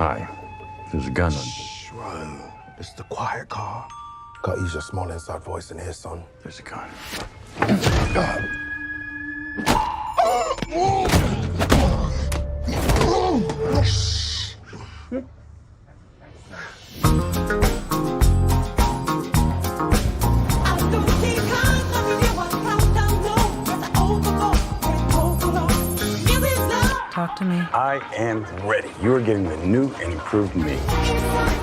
Hi. There's a gun on. Shh, bro. It's the quiet car. Gotta use your small inside voice in here, son. There's a gun. Talk to me. I am ready. You are getting the new and improved me.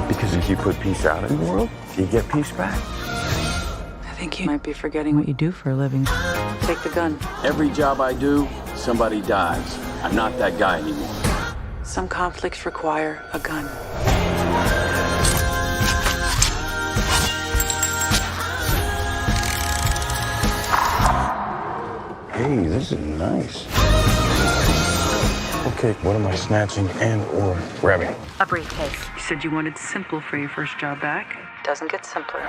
Because if you put peace out in the world, you get peace back. I think you might be forgetting what you do for a living. Take the gun. Every job I do, somebody dies. I'm not that guy anymore. Some conflicts require a gun. Hey, this is nice. Okay, what am I snatching and or grabbing? A briefcase. You said you wanted simple for your first job back. Doesn't get simpler.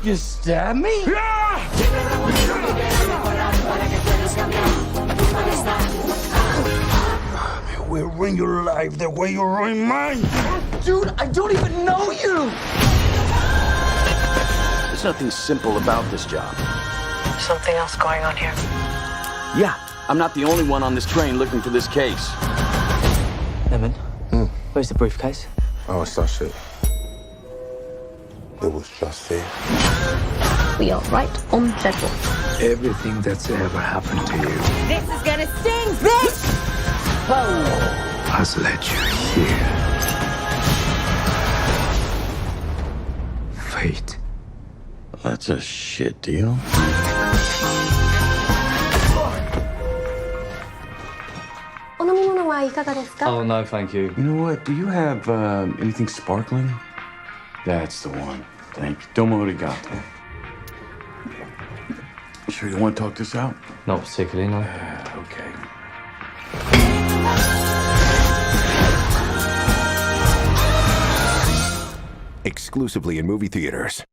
You stab me? We'll ruin your life the way you ruin mine. Dude, I don't even know you! There's nothing simple about this job. Something else going on here. Yeah, I'm not the only one on this train looking for this case. Lemon, where's the briefcase? Oh, it's that shit. It was just here. We are right on schedule. Everything that's ever happened to you This is gonna sting, bitch! has led you here. Fate. That's a shit deal. Oh, no, thank you. You know what? Do you have anything sparkling? That's the one. Thank you. Domo arigato. You sure you want to talk this out? Not particularly, no. Okay. Exclusively in movie theaters.